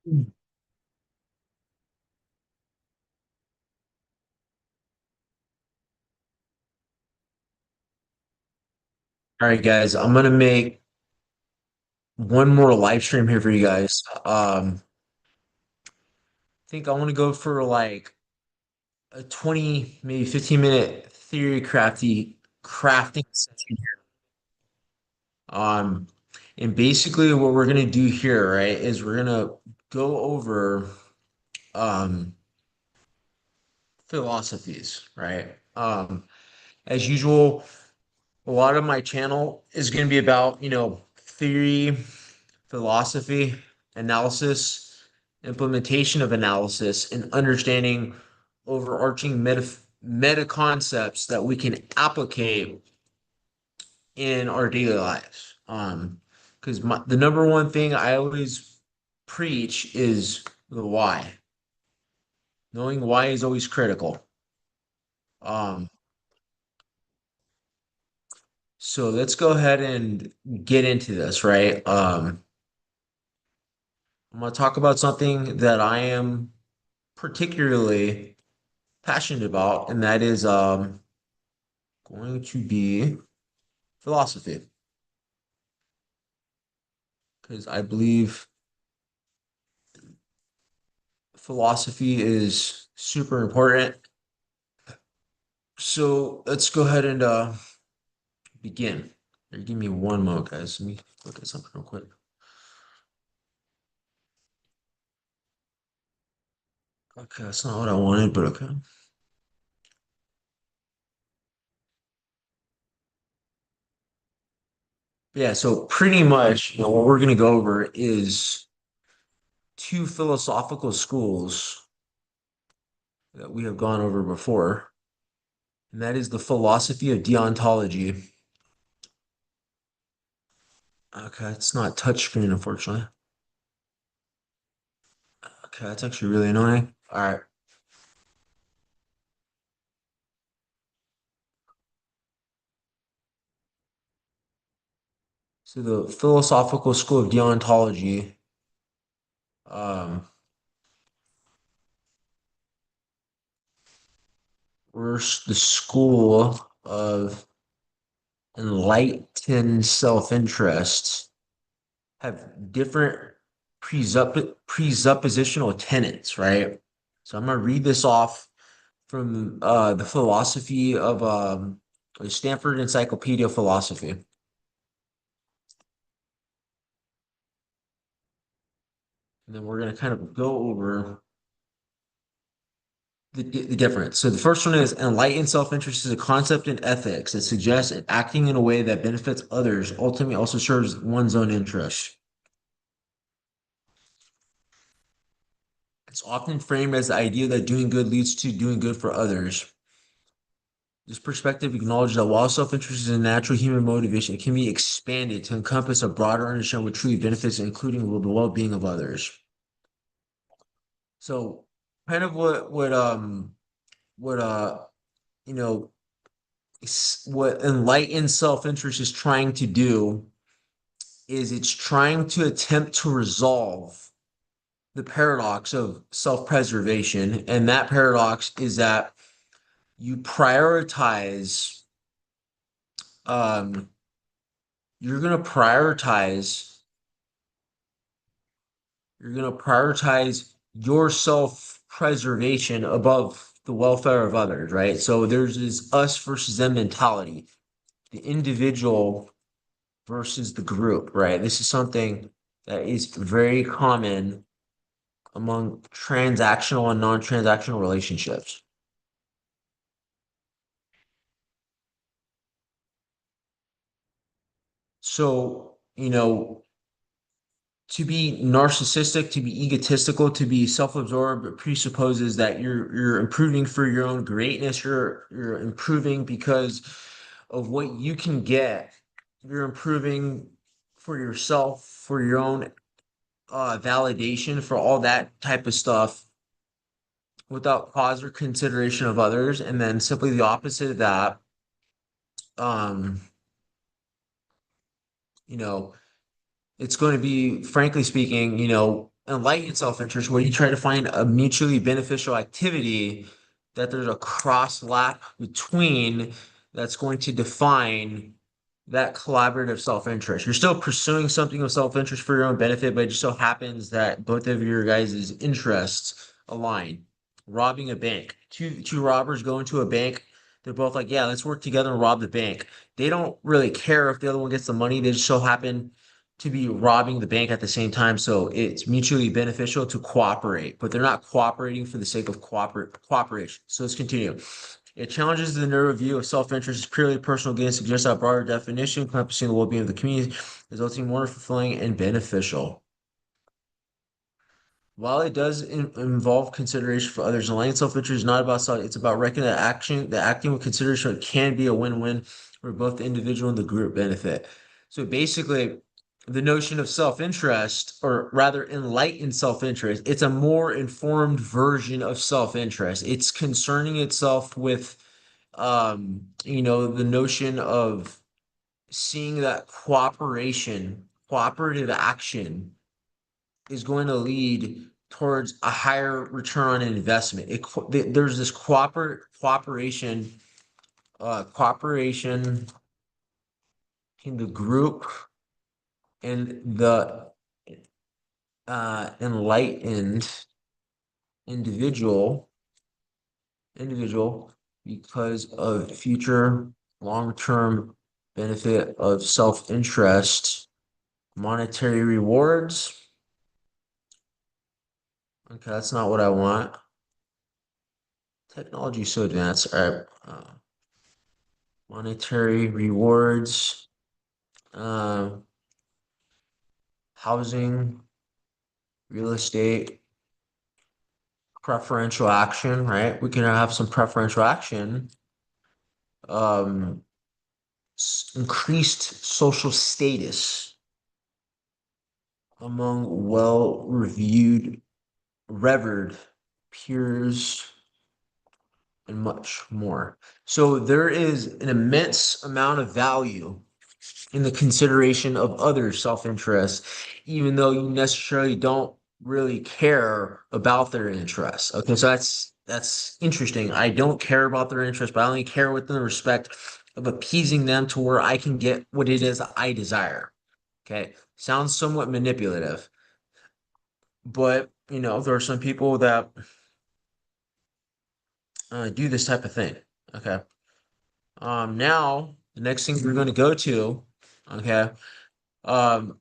All right, guys, I'm gonna make one more live stream here for you guys. I think I want to go for like a 20, maybe 15-minute theory crafting session here. Um, and basically what we're gonna do here, right, is we're gonna go over um philosophies, right? As usual, a lot of my channel is gonna be about, theory, philosophy, analysis, implementation of analysis, and understanding overarching meta concepts that we can applicate in our daily lives. Because the number one thing I always preach is the why. Knowing why is always critical. Um, so let's go ahead and get into this, right? I'm going to talk about something that I am particularly passionate about, and that is going to be philosophy, because I believe philosophy is super important. So let's go ahead and begin. Here, give me one moment, guys. Let me look at something real quick. Okay, that's not what I wanted, but okay. Yeah, so pretty much, what we're going to go over is two philosophical schools that we have gone over before, and that is the philosophy of deontology. Okay, it's not touchscreen, unfortunately. Okay, that's actually really annoying. All right. So the philosophical school of deontology, um, we're the school of enlightened self-interest, have different presuppositional tenets, right? So I'm gonna read this off from the philosophy of the Stanford Encyclopedia of Philosophy. And then we're gonna kind of go over the difference. So the first one is enlightened self-interest is a concept in ethics that suggests that acting in a way that benefits others ultimately also serves one's own interest. It's often framed as the idea that doing good leads to doing good for others. This perspective acknowledges that while self-interest is a natural human motivation, it can be expanded to encompass a broader understanding of what truly benefits, including the well-being of others. So, kind of what you know what enlightened self-interest is trying to do is it's trying to attempt to resolve the paradox of self-preservation, and that paradox is that you prioritize um you're going to prioritize you're going to prioritize your self-preservation above the welfare of others, right? So there's this us versus them mentality, the individual versus the group, right? This is something that is very common among transactional and non-transactional relationships. So, to be narcissistic, to be egotistical, to be self-absorbed presupposes that you're improving for your own greatness. You're improving because of what you can get. You're improving for yourself, for your own validation, for all that type of stuff without cause or consideration of others. And then simply the opposite of that, um, you know, it's going to be, frankly speaking, enlightened self-interest, where you try to find a mutually beneficial activity that there's a cross lap between that's going to define that collaborative self-interest. You're still pursuing something of self-interest for your own benefit, but it just so happens that both of your guys' interests align. Robbing a bank. Two robbers go into a bank. They're both like, yeah, let's work together and rob the bank. They don't really care if the other one gets the money. They just so happen to be robbing the bank at the same time. So it's mutually beneficial to cooperate, but they're not cooperating for the sake of cooperation. So let's continue. It challenges the narrow view of self-interest as purely personal gain, suggests a broader definition encompassing the well-being of the community, resulting in more fulfilling and beneficial. While it does involve consideration for others, enlightened self-interest is not about self, it's about recognizing that acting with consideration can be a win-win where both the individual and the group benefit. So basically, the notion of self-interest, or rather enlightened self-interest, it's a more informed version of self-interest. It's concerning itself with the notion of seeing that cooperative action is going to lead towards a higher return on investment. There's this cooperation in the group and the enlightened individual individual because of future long-term benefit of self-interest, monetary rewards. Okay, that's not what I want. Technology is so advanced. All right. Monetary rewards, uh, housing, real estate, preferential action, right? We can have some preferential action. Um, increased social status among well-reviewed, revered peers, and much more. So there is an immense amount of value in the consideration of other self-interest, even though you necessarily don't really care about their interests. Okay, so that's interesting. I don't care about their interests, but I only care within the respect of appeasing them to where I can get what it is I desire. Okay, sounds somewhat manipulative, but there are some people that do this type of thing. Okay. Now the next thing we're going to go to, okay, um,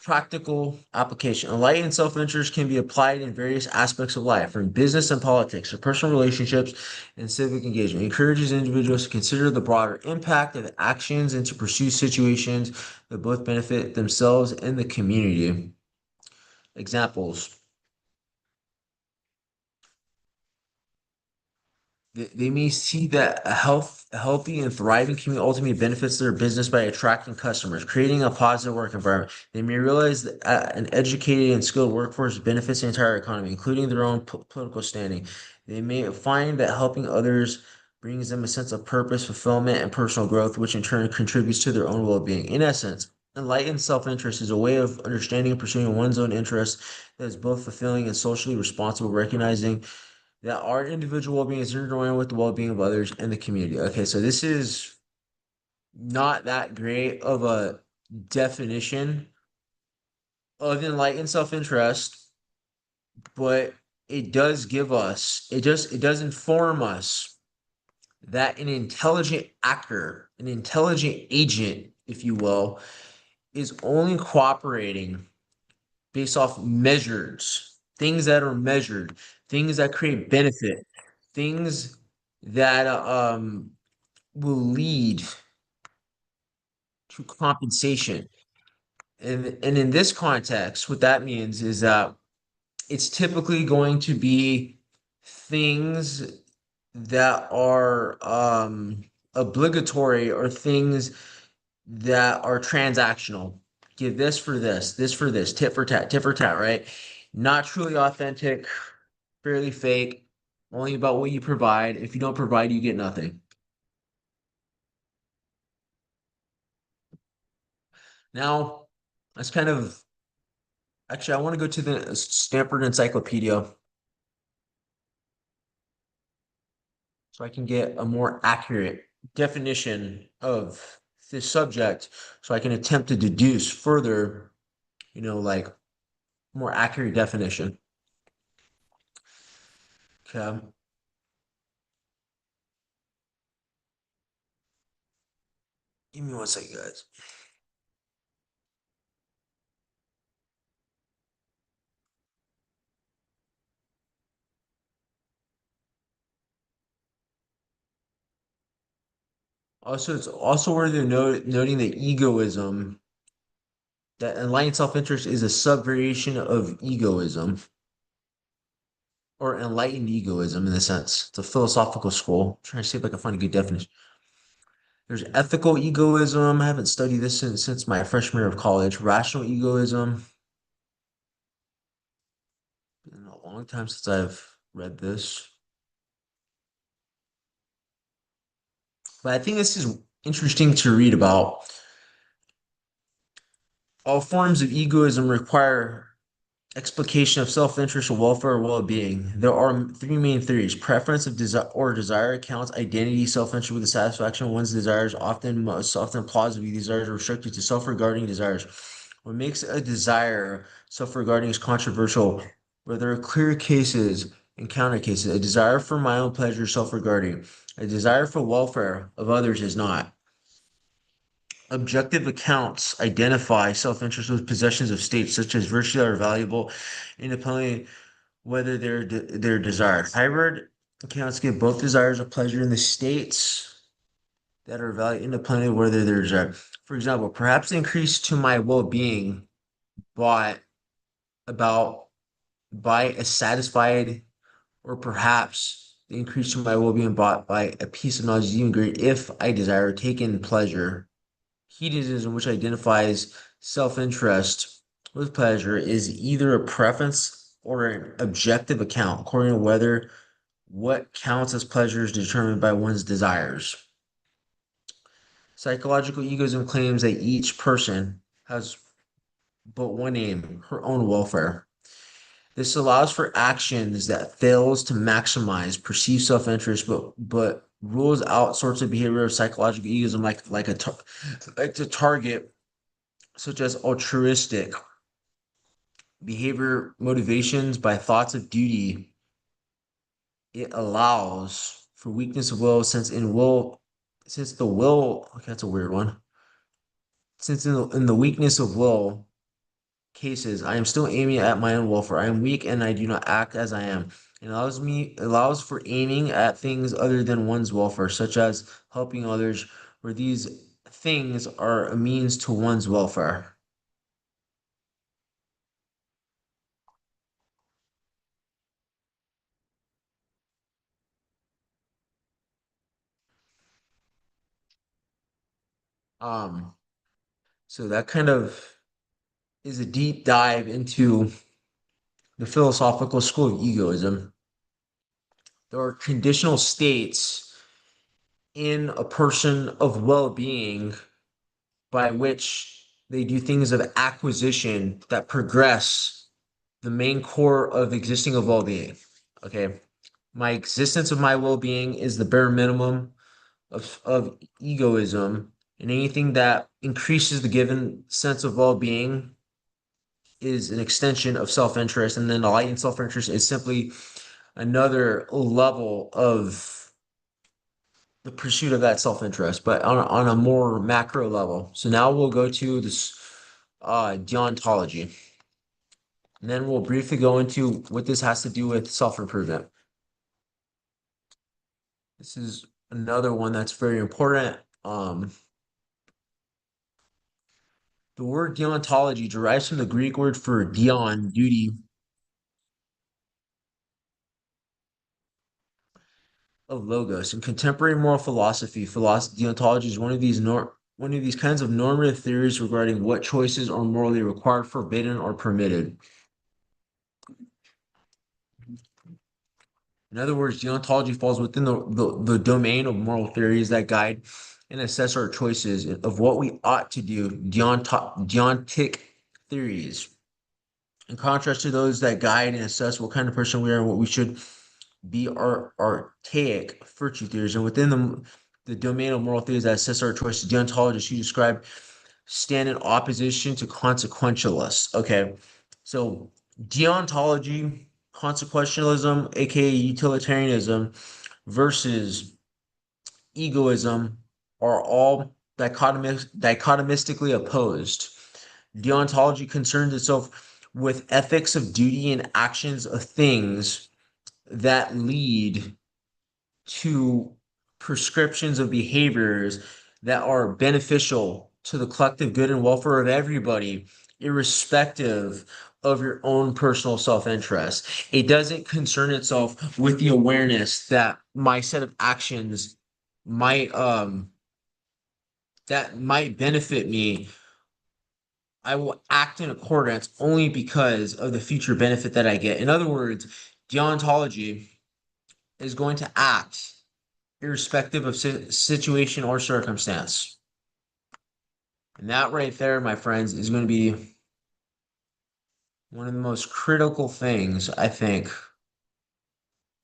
practical application. Enlightened self-interest can be applied in various aspects of life, from business and politics to personal relationships and civic engagement. It encourages individuals to consider the broader impact of actions and to pursue situations that both benefit themselves and the community. Examples. They may see that a healthy and thriving community ultimately benefits their business by attracting customers, creating a positive work environment. They may realize that an educated and skilled workforce benefits the entire economy, including their own political standing. They may find that helping others brings them a sense of purpose, fulfillment, and personal growth, which in turn contributes to their own well-being. In essence, enlightened self-interest is a way of understanding and pursuing one's own interests that is both fulfilling and socially responsible, recognizing that our individual well-being is intertwined with the well-being of others and the community. Okay, so this is not that great of a definition of enlightened self-interest, but it does inform us that an intelligent actor, an intelligent agent, if you will, is only cooperating based off measures, things that are measured, things that create benefit, things that will lead to compensation. And in this context, what that means is that it's typically going to be things that are obligatory, or things that are transactional. Give this for this, tit for tat, right? Not truly authentic, fairly fake, only about what you provide. If you don't provide, you get nothing. Now, let's kind of Actually, I want to go to the Stanford Encyclopedia so I can get a more accurate definition of this subject so I can attempt to deduce further, like more accurate definition. Okay. Give me one second, guys. Also, it's also worth noting that egoism, that enlightened self-interest is a subvariation of egoism or enlightened egoism in the sense. It's a philosophical school. I'm trying to see if I can find a good definition. There's ethical egoism. I haven't studied this since my freshman year of college. Rational egoism. Been a long time since I've read this. But I think this is interesting to read about. All forms of egoism require explication of self-interest or welfare or well-being. There are three main theories: preference of desire or desire counts identity, self-interest with the satisfaction of one's desires. Most often plausibly, desires are restricted to self-regarding desires. What makes a desire self-regarding is controversial, where there are clear cases and counter cases. A desire for my own pleasure is self-regarding. A desire for welfare of others is not. Objective accounts identify self-interest with possessions of states such as virtue that are valuable, independently whether they're desired. Hybrid accounts give both desires of pleasure in the states that are valued independently of whether they're desired. For example, perhaps the increase to my well-being brought about by a satisfied, or perhaps the increase to my well-being brought by a piece of knowledge is even greater if I desire taken pleasure. Hedonism, which identifies self-interest with pleasure, is either a preference or an objective account, according to whether what counts as pleasure is determined by one's desires. Psychological egoism claims that each person has but one aim, her own welfare. This allows for actions that fails to maximize perceived self-interest, but rules out sorts of behavior of psychological egoism, like to target, such as altruistic behavior motivations by thoughts of duty. It allows for weakness of will, since the will, okay, that's a weird one. Since in the weakness of will cases, I am still aiming at my own welfare. I am weak and I do not act as I am. It allows for aiming at things other than one's welfare, such as helping others, where these things are a means to one's welfare. Um, so that kind of is a deep dive into the philosophical school of egoism. There are conditional states in a person of well-being by which they do things of acquisition that progress the main core of existing of well-being. Okay. My existence of my well-being is the bare minimum of egoism, and anything that increases the given sense of well-being is an extension of self-interest. And then the light in self-interest is simply another level of the pursuit of that self-interest, but on a more macro level. So now we'll go to this deontology, and then we'll briefly go into what this has to do with self-improvement. This is another one that's very important. The word deontology derives from the Greek word for deon, duty, of logos. In contemporary moral philosophy, deontology is one of these kinds of normative theories regarding what choices are morally required, forbidden, or permitted. In other words, deontology falls within the domain of moral theories that guide and assess our choices of what we ought to do. Deontic theories. In contrast to those that guide and assess what kind of person we are and what we should be, are archaic virtue theories. And within the domain of moral theories that assess our choices, deontologists you describe stand in opposition to consequentialists. Okay, so deontology, consequentialism, aka utilitarianism, versus egoism are all dichotomistically opposed. Deontology concerns itself with ethics of duty and actions of things that lead to prescriptions of behaviors that are beneficial to the collective good and welfare of everybody, irrespective of your own personal self-interest. It doesn't concern itself with the awareness that my set of actions might that might benefit me. I will act in accordance only because of the future benefit that I get. In other words, deontology is going to act irrespective of situation or circumstance. And that right there, my friends, is going to be one of the most critical things I think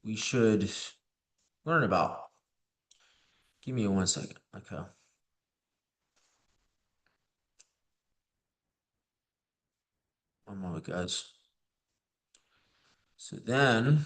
we should learn about. Give me 1 second. Okay. One moment, guys. So then,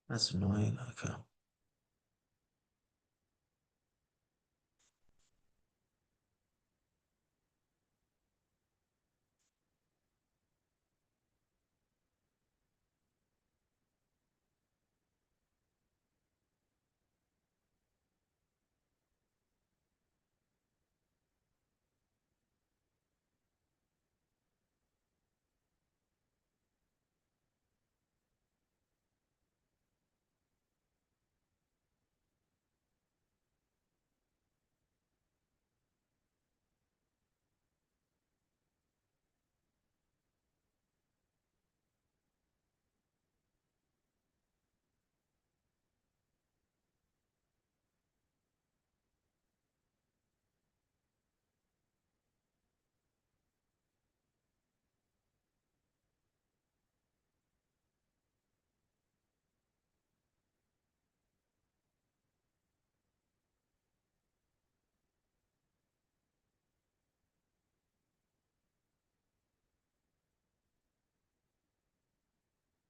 that's annoying. Okay.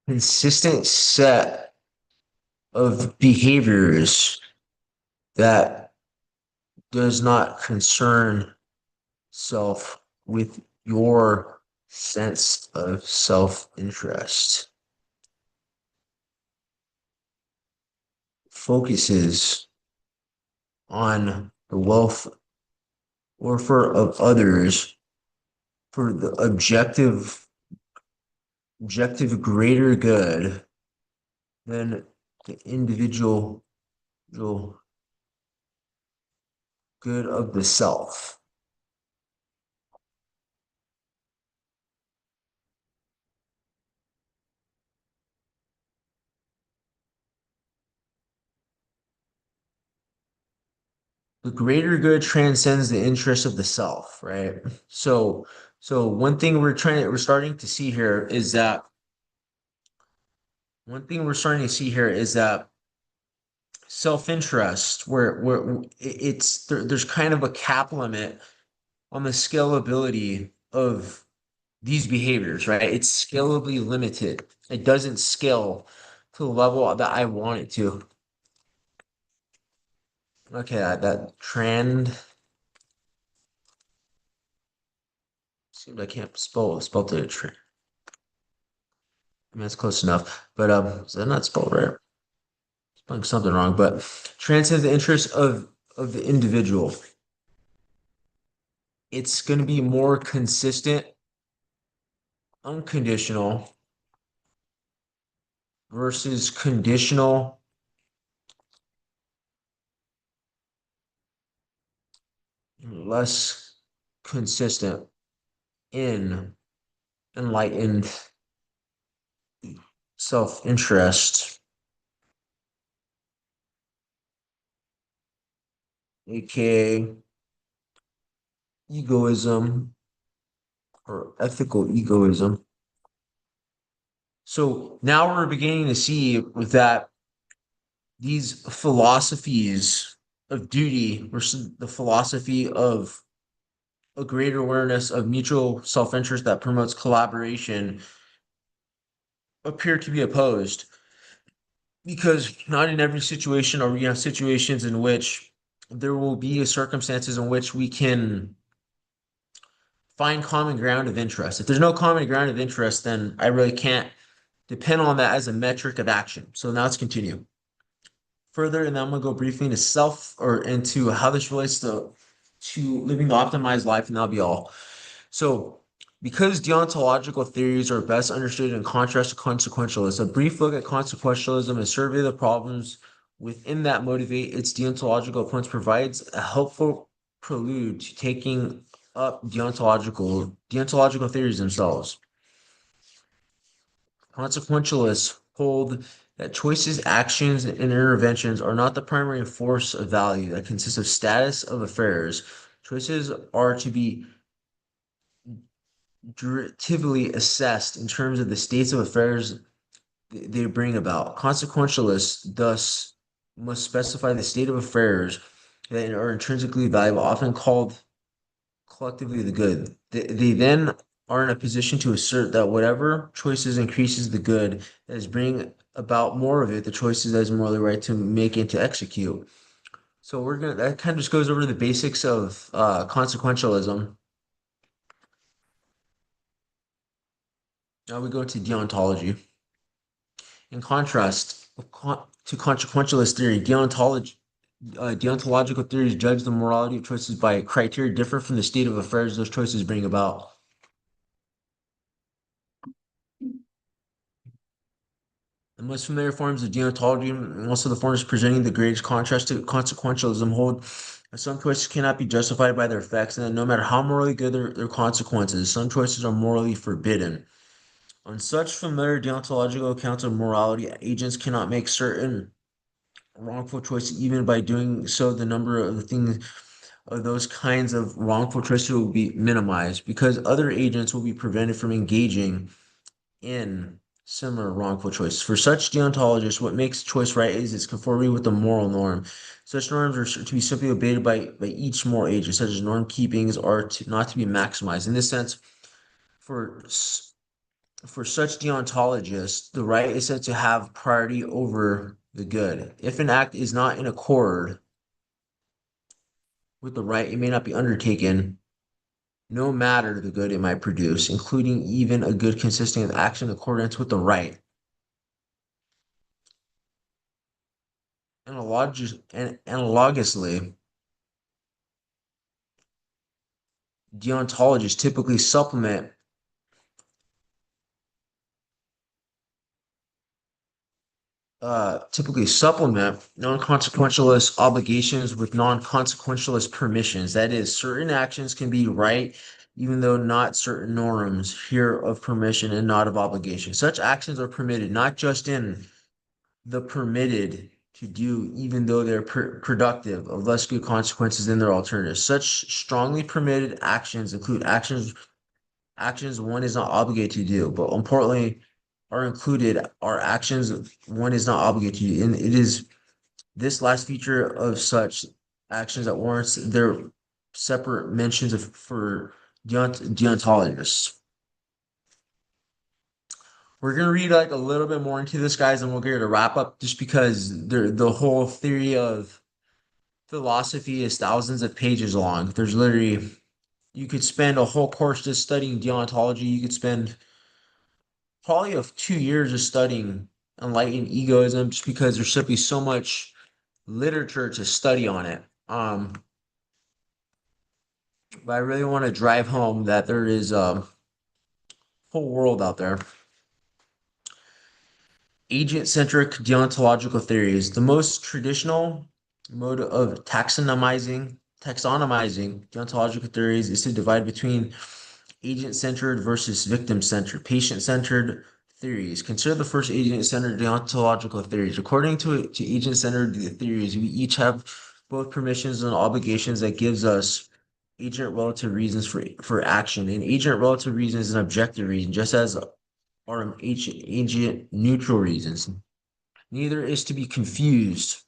Consistent set of behaviors that does not concern self with your sense of self-interest, focuses on the wealth or for of others for the objective greater good than the individual good of the self. The greater good transcends the interest of the self, right? So one thing we're starting to see here is that self-interest, where there's kind of a cap limit on the scalability of these behaviors, right? It's scalably limited. It doesn't scale to the level that I want it to. Okay, that trend seems I can't spell the trend. I mean, that's close enough, but is that not spelled right? Spelling something wrong, but transcends the interest of the individual. It's going to be more consistent, unconditional versus conditional less consistent in enlightened self-interest, aka egoism or ethical egoism. So now we're beginning to see with that these philosophies of duty versus the philosophy of a greater awareness of mutual self-interest that promotes collaboration appear to be opposed, because not in every situation are we have situations in which there will be circumstances in which we can find common ground of interest. If there's no common ground of interest, then I really can't depend on that as a metric of action. So now let's continue further, and then I'm gonna go briefly into self or into how this relates to living the optimized life, and that'll be all. So, because deontological theories are best understood in contrast to consequentialism, a brief look at consequentialism and survey the problems within that motivate its deontological points provides a helpful prelude to taking up deontological theories themselves. Consequentialists hold that choices, actions, and interventions are not the primary force of value that consists of status of affairs. Choices are to be derivatively assessed in terms of the states of affairs they bring about. Consequentialists thus must specify the state of affairs that are intrinsically valuable, often called collectively the good. They then are in a position to assert that whatever choices increases the good that is bringing about more of it, the choices that is morally right to make and to execute. So we're gonna that kind of just goes over the basics of consequentialism. Now we go to deontology. In contrast to consequentialist theory, deontological theories judge the morality of choices by criteria different from the state of affairs those choices bring about. The most familiar forms of deontology, and also the forms presenting the greatest contrast to consequentialism, hold that some choices cannot be justified by their effects, and that no matter how morally good their consequences, some choices are morally forbidden. On such familiar deontological accounts of morality, agents cannot make certain wrongful choices. Even by doing so, the number of the things of those kinds of wrongful choices will be minimized because other agents will be prevented from engaging in similar wrongful choices. For such deontologists, what makes choice right is its conformity with the moral norm. Such norms are to be simply obeyed by each moral agent, such as norm keepings are not to be maximized. In this sense, for for such deontologists, the right is said to have priority over the good. If an act is not in accord with the right, it may not be undertaken, no matter the good it might produce, including even a good consisting of action in accordance with the right. Analogously, deontologists typically supplement non-consequentialist obligations with non-consequentialist permissions. That is, certain actions can be right even though not certain norms here of permission and not of obligation. Such actions are permitted not just in the permitted to do, even though they're productive of less good consequences than their alternatives. Such strongly permitted actions include actions one is not obligated to do, but importantly, are included are actions one is not obligated to do. And it is this last feature of such actions that warrants their separate mentions for deontologists. We're gonna read like a little bit more into this, guys, and we'll get to wrap up just because the whole theory of philosophy is thousands of pages long. There's literally you could spend a whole course just studying deontology. You could spend probably of 2 years of studying enlightened egoism just because there's simply so much literature to study on it. But I really want to drive home that there is a whole world out there. Agent-centric deontological theories. The most traditional mode of taxonomizing Taxonomizing deontological theories is to divide between agent-centered versus victim-centered, patient-centered theories. Consider the first agent-centered deontological theories. According to agent-centered theories, we each have both permissions and obligations that gives us agent relative reasons for action. And agent relative reason is an objective reason, just as are agent neutral reasons. Neither is to be confused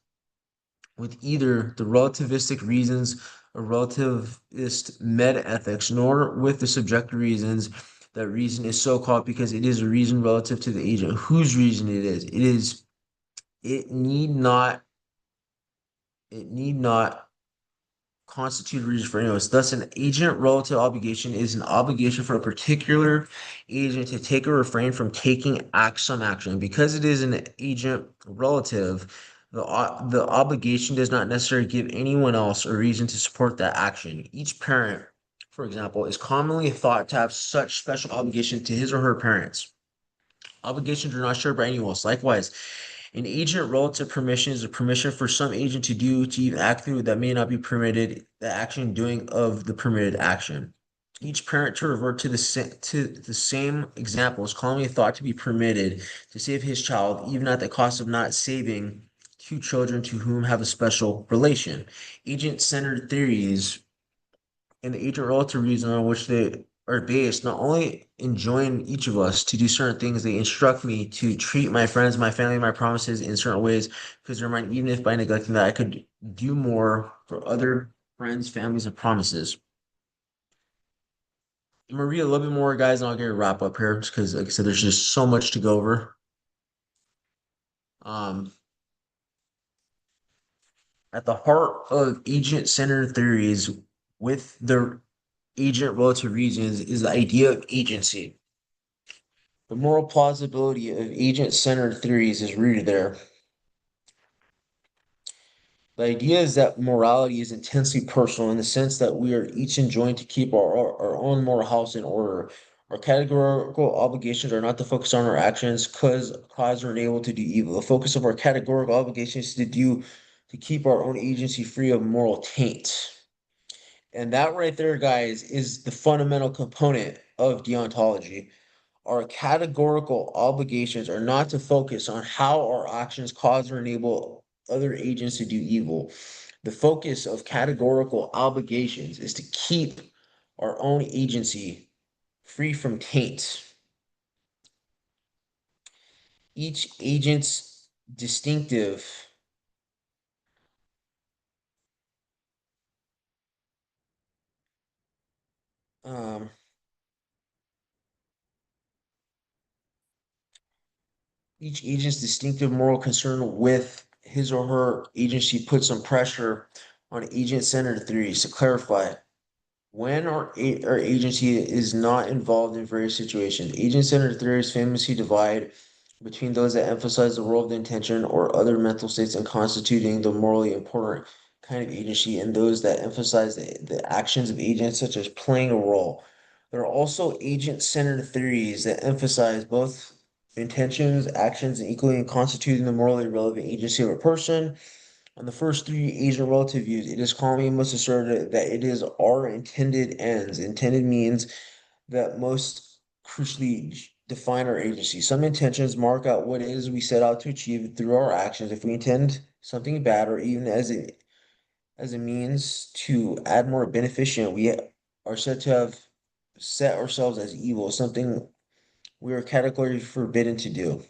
with either the relativistic reasons or relativist meta-ethics, nor with the subjective reasons. That reason is so called because it is a reason relative to the agent. Whose reason it is? It need not it need not constitute a reason for anyone else. Thus, an agent relative obligation is an obligation for a particular agent to take or refrain from taking some action. Because it is an agent relative, the obligation does not necessarily give anyone else a reason to support that action. Each parent, for example, is commonly thought to have such special obligation to his or her parents. Obligations are not shared by anyone else. Likewise, an agent relative permission is a permission for some agent to do, to even act through that may not be permitted, the action doing of the permitted action. Each parent to revert to the same example is commonly thought to be permitted to save his child, even at the cost of not saving two children to whom have a special relation. Agent-centered theories and the agent relative reason on which they are based not only enjoin each of us to do certain things, they instruct me to treat my friends, my family, my promises in certain ways because they're mine, even if by neglecting that I could do more for other friends, families, and promises. I'm gonna read a little bit more, guys, and I'll get a wrap up here just because, like I said, there's just so much to go over. Um, at the heart of agent-centered theories with the agent relative reasons is the idea of agency. The moral plausibility of agent-centered theories is rooted there. The idea is that morality is intensely personal in the sense that we are each enjoined to keep our own moral house in order. Our categorical obligations are not to focus on our actions cause or enable to do evil. The focus of our categorical obligations is to keep our own agency free of moral taint. And that right there, guys, is the fundamental component of deontology. Our categorical obligations are not to focus on how our actions cause or enable other agents to do evil. The focus of categorical obligations is to keep our own agency free from taint. Each agent's distinctive um, each agent's distinctive moral concern with his or her agency puts some pressure on agent-centered theories to clarify when our agency is not involved in various situations. Agent-centered theories famously divide between those that emphasize the role of the intention or other mental states in constituting the morally important kind of agency, and those that emphasize the actions of agents, such as playing a role. There are also agent-centered theories that emphasize both intentions, actions, and equally in constituting the morally relevant agency of a person. On the first three Asian relative views, it is commonly most asserted that it is our intended ends. Intended means that most crucially define our agency. Some intentions mark out what it is we set out to achieve through our actions. If we intend something bad, or even as a means to add more beneficent, we are said to have set ourselves as evil, something we are categorically forbidden to do.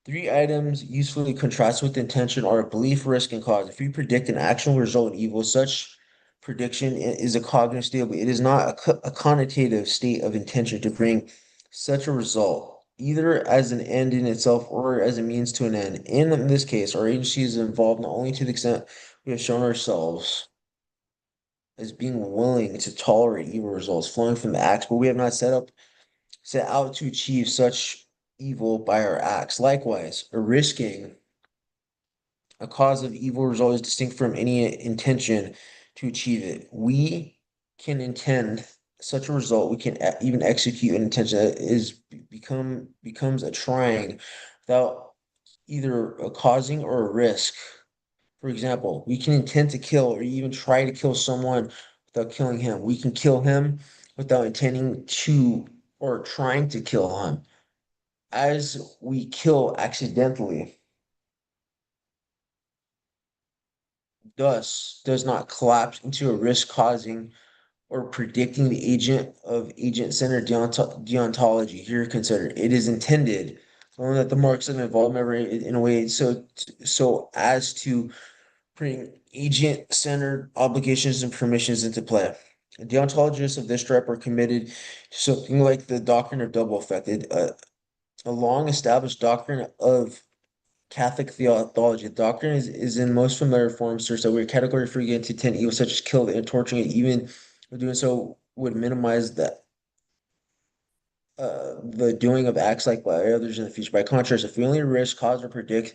Three items usefully contrast with intention are belief, risk, and cause. If we predict an action will result in evil, such prediction is a cognitive state, but it is not a connotative state of intention to bring such a result, either as an end in itself or as a means to an end. In this case, our agency is involved not only to the extent we have shown ourselves as being willing to tolerate evil results flowing from the acts, but we have not set out to achieve such evil by our acts. Likewise, a risking a cause of evil result is distinct from any intention to achieve it. We can intend such a result. We can even execute an intention that is becomes a trying without either a causing or a risk For example, we can intend to kill or even try to kill someone without killing him. We can kill him without intending to or trying to kill him. As we kill accidentally, thus does not collapse into a risk causing or predicting the agent of agent-centered deontology here considered. It is intended only that the marks of involvement in a way so as to bring agent-centered obligations and permissions into play. Deontologists of this stripe are committed to something like the doctrine of double effect, a long-established doctrine of Catholic theology. The doctrine is in most familiar form, asserts that we're category free against intent evil such as killing and torturing, even doing so would minimize the doing of acts like by others in the future. By contrast, if we only risk, cause, or predict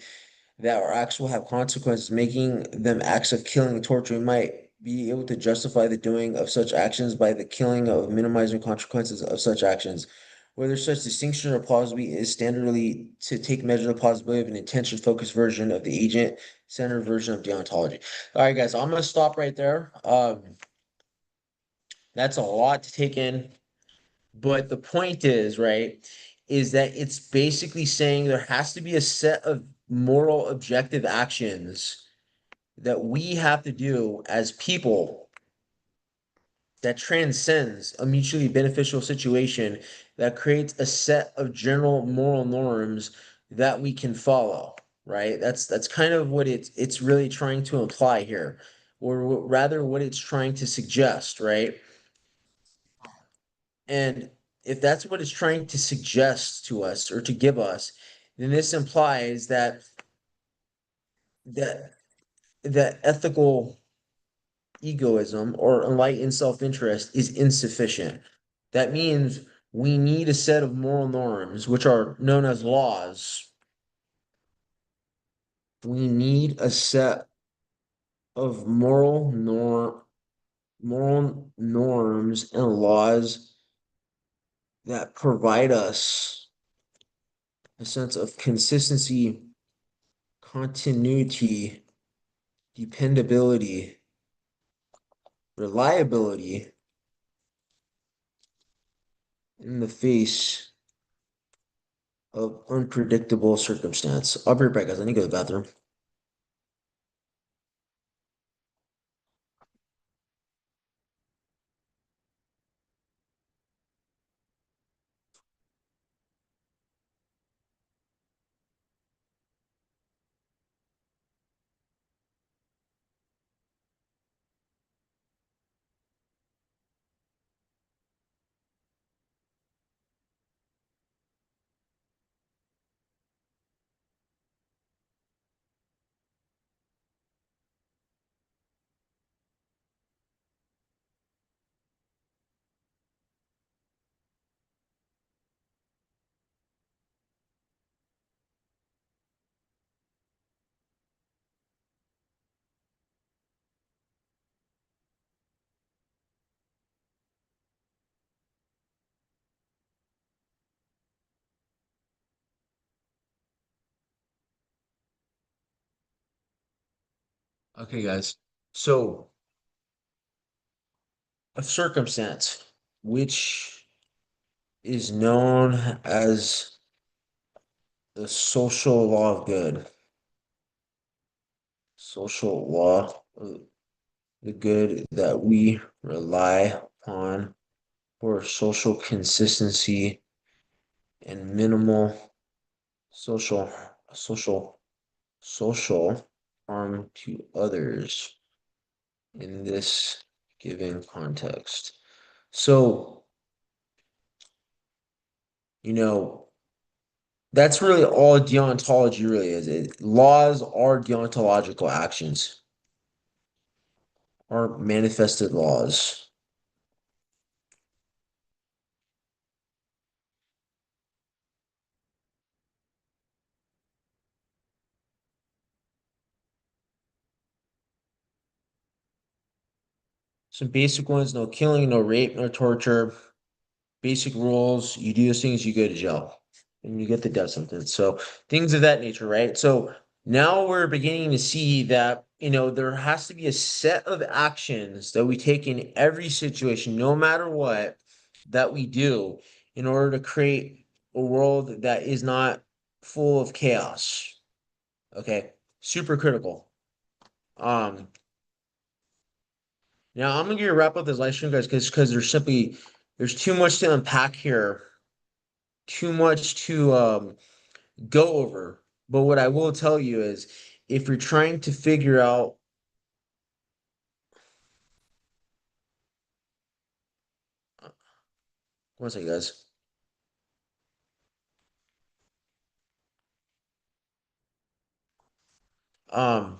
that our acts will have consequences, making them acts of killing and torture, we might be able to justify the doing of such actions by the killing of minimizing consequences of such actions. Whether such distinction or plausibility is standardly to take measure of the plausibility of an intention-focused version of the agent-centered version of deontology. All right, guys, I'm gonna stop right there. That's a lot to take in. But the point is, right, is that it's basically saying there has to be a set of moral objective actions that we have to do as people that transcends a mutually beneficial situation that creates a set of general moral norms that we can follow, right? That's kind of what it's really trying to imply here, or rather what it's trying to suggest, right? And if that's what it's trying to suggest to us or to give us, then this implies that that ethical egoism or enlightened self-interest is insufficient. That means we need a set of moral norms, which are known as laws. We need a set of moral norms and laws that provide us a sense of consistency, continuity, dependability, reliability in the face of unpredictable circumstance. I'll be right back, guys. I need to go to the bathroom. Okay, guys. So, a circumstance which is known as the social law of good, social law of the good that we rely upon for social consistency and minimal social social social harm to others in this given context. So, you know, that's really all deontology really is. Laws are deontological actions, are manifested laws. Some basic ones: no killing, no rape, no torture. Basic rules: you do those things, you go to jail, and you get the death sentence. So things of that nature, right? So now we're beginning to see that there has to be a set of actions that we take in every situation, no matter what, that we do in order to create a world that is not full of chaos. Okay. Super critical. Um, Now I'm gonna get a wrap up this live stream, guys, because there's too much to unpack here, too much to go over. But what I will tell you is if you're trying to figure out one second, guys. Um,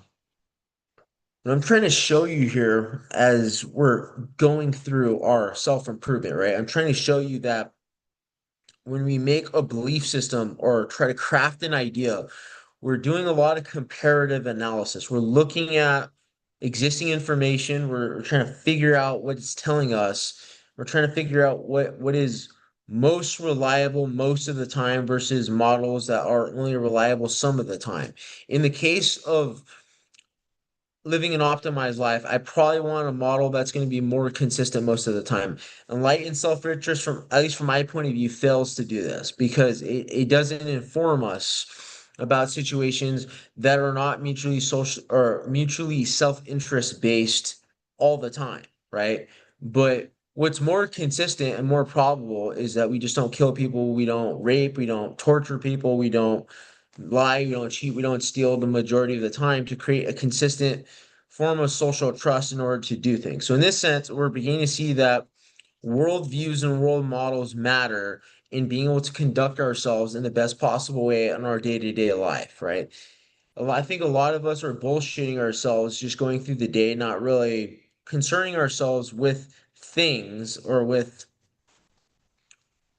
what I'm trying to show you here as we're going through our self-improvement, right? I'm trying to show you that when we make a belief system or try to craft an idea, we're doing a lot of comparative analysis. We're looking at existing information. We're trying to figure out what it's telling us. We're trying to figure out what is most reliable most of the time versus models that are only reliable some of the time. In the case of living an optimized life, I probably want a model that's going to be more consistent most of the time. Enlightened self-interest, from at least from my point of view, fails to do this because it doesn't inform us about situations that are not mutually social or mutually self-interest based all the time, right? But what's more consistent and more probable is that we just don't kill people, we don't rape, we don't torture people, we don't lie, we don't cheat, we don't steal the majority of the time to create a consistent form of social trust in order to do things. So in this sense, we're beginning to see that worldviews and world models matter in being able to conduct ourselves in the best possible way in our day-to-day life, right? I think a lot of us are bullshitting ourselves just going through the day, not really concerning ourselves with things or with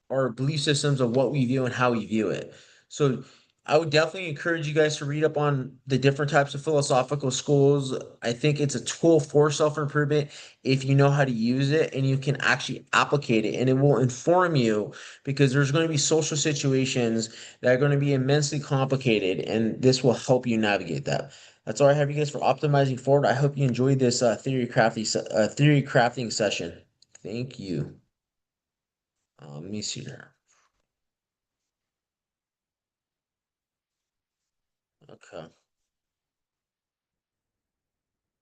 our belief systems of what we view and how we view it. So I would definitely encourage you guys to read up on the different types of philosophical schools. I think it's a tool for self-improvement if you know how to use it and you can actually applicate it, and it will inform you because there's going to be social situations that are going to be immensely complicated, and this will help you navigate that. That's all I have you guys for optimizing forward. I hope you enjoyed this theory crafting session. Thank you. Let me see here. Okay.